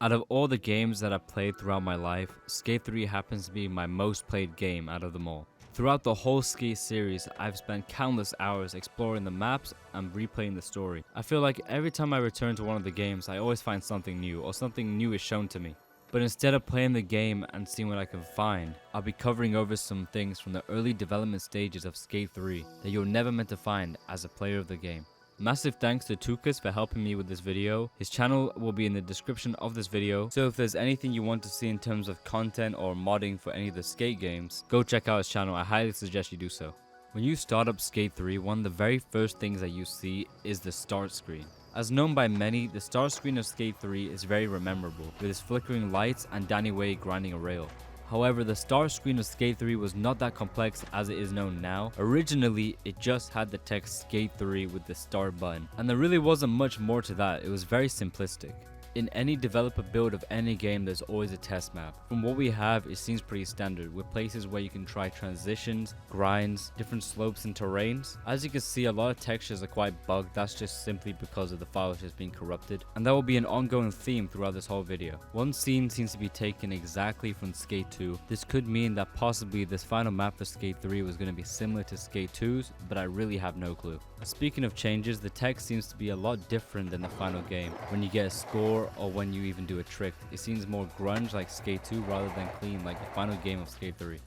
Out of all the games that I've played throughout my life, Skate 3 happens to be my most played game out of them all. Throughout the whole Skate series, I've spent countless hours exploring the maps and replaying the story. I feel like every time I return to one of the games, I always find something new, or something new is shown to me. But instead of playing the game and seeing what I can find, I'll be covering over some things from the early development stages of Skate 3 that you're never meant to find as a player of the game. Massive thanks to Tukas for helping me with this video. His channel will be in the description of this video, so if there's anything you want to see in terms of content or modding for any of the Skate games, go check out his channel. I highly suggest you do so. When you start up Skate 3, one of the very first things that you see is the start screen. As known by many, the start screen of Skate 3 is very memorable, with its flickering lights and Danny Way grinding a rail. However, the start screen of Skate 3 was not that complex as it is known now. Originally, it just had the text Skate 3 with the start button, and there really wasn't much more to that. It was very simplistic. In any developer build of any game, there's always a test map. From what we have, it seems pretty standard, with places where you can try transitions, grinds, different slopes and terrains. As you can see, a lot of textures are quite bugged. That's just simply because of the files just being corrupted, and that will be an ongoing theme throughout this whole video. One scene seems to be taken exactly from Skate 2. This could mean that possibly this final map for Skate 3 was going to be similar to Skate 2's, but I really have no clue. Speaking of changes, the text seems to be a lot different than the final game. When you get a score or when you even do a trick, it seems more grunge like Skate 2 rather than clean like the final game of Skate 3.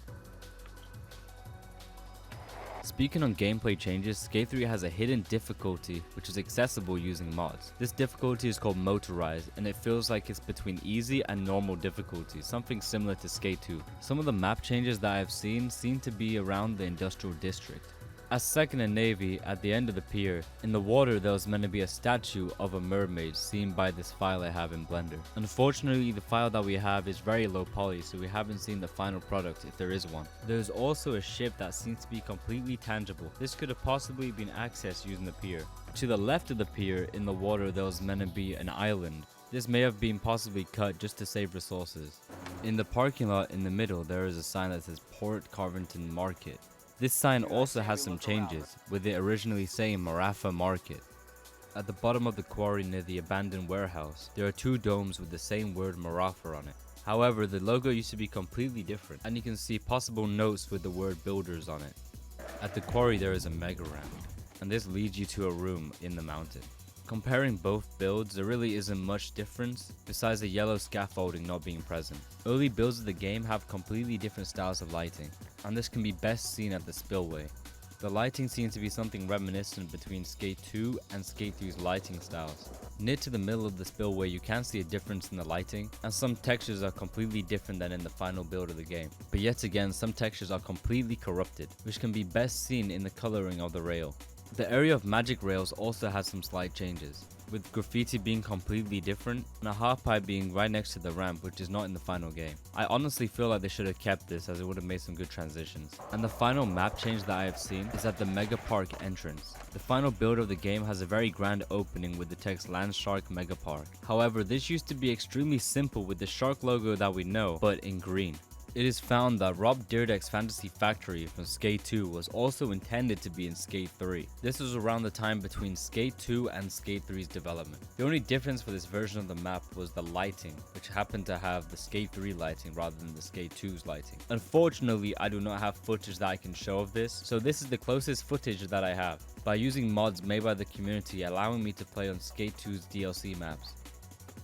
Speaking on gameplay changes, Skate 3 has a hidden difficulty which is accessible using mods. This difficulty is called Motorized, and it feels like it's between easy and normal difficulty, something similar to Skate 2. Some of the map changes that I've seen seem to be around the industrial district. As Second and Navy, at the end of the pier, in the water there was meant to be a statue of a mermaid seen by this file I have in Blender. Unfortunately, the file that we have is very low poly, so we haven't seen the final product if there is one. There's also a ship that seems to be completely tangible. This could have possibly been accessed using the pier. To the left of the pier, in the water, there was meant to be an island. This may have been possibly cut just to save resources. In the parking lot in the middle, there is a sign that says Port Carventon Market. This sign also has some changes, with it originally saying Marafa Market. At the bottom of the quarry near the abandoned warehouse, there are two domes with the same word Marafa on it. However, the logo used to be completely different, and you can see possible notes with the word builders on it. At the quarry there is a mega ramp, and this leads you to a room in the mountain. Comparing both builds, there really isn't much difference besides the yellow scaffolding not being present. Early builds of the game have completely different styles of lighting, and this can be best seen at the spillway. The lighting seems to be something reminiscent between Skate 2 and Skate 3's lighting styles. Near to the middle of the spillway, you can see a difference in the lighting, and some textures are completely different than in the final build of the game. But yet again, some textures are completely corrupted, which can be best seen in the coloring of the rail. The area of magic rails also has some slight changes, with graffiti being completely different and a half pipe being right next to the ramp, which is not in the final game. I honestly feel like they should have kept this, as it would have made some good transitions. And the final map change that I have seen is at the Mega Park entrance. The final build of the game has a very grand opening with the text Landshark Mega Park. However, this used to be extremely simple with the shark logo that we know, but in green. It is found that Rob Dyrdek's Fantasy Factory from Skate 2 was also intended to be in Skate 3. This was around the time between Skate 2 and Skate 3's development. The only difference for this version of the map was the lighting, which happened to have the Skate 3 lighting rather than the Skate 2's lighting. Unfortunately, I do not have footage that I can show of this, so this is the closest footage that I have, by using mods made by the community allowing me to play on Skate 2's DLC maps.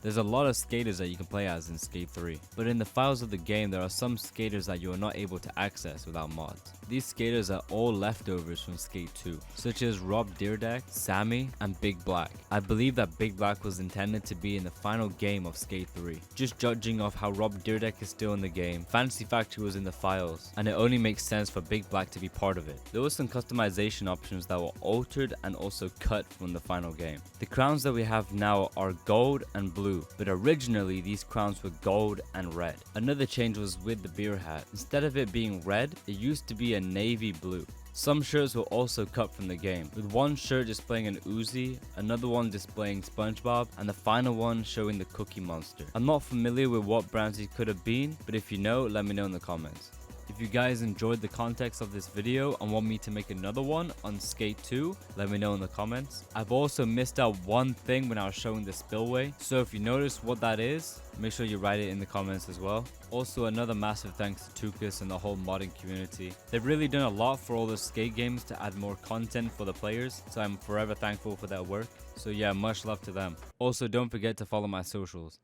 There's a lot of skaters that you can play as in Skate 3, but in the files of the game there are some skaters that you are not able to access without mods. These skaters are all leftovers from Skate 2, such as Rob Dyrdek, Sammy, and Big Black. I believe that Big Black was intended to be in the final game of Skate 3. Just judging off how Rob Dyrdek is still in the game, Fantasy Factory was in the files, and it only makes sense for Big Black to be part of it. There were some customization options that were altered and also cut from the final game. The crowns that we have now are gold and blue, but originally these crowns were gold and red. Another change was with the beer hat. Instead of it being red, it used to be a navy blue. Some shirts were also cut from the game, with one shirt displaying an Uzi, another one displaying SpongeBob, and the final one showing the Cookie Monster. I'm not familiar with what brands these could have been, but if you know, let me know in the comments. If If you guys enjoyed the context of this video and want me to make another one on Skate 2, let me know in the comments. I've also missed out one thing when I was showing the spillway, so if you notice what that is, make sure you write it in the comments as well. Also, another massive thanks to Tukas and the whole modding community. They've really done a lot for all the skate games to add more content for the players, so I'm forever thankful for their work. So yeah, much love to them. Also, don't forget to follow my socials.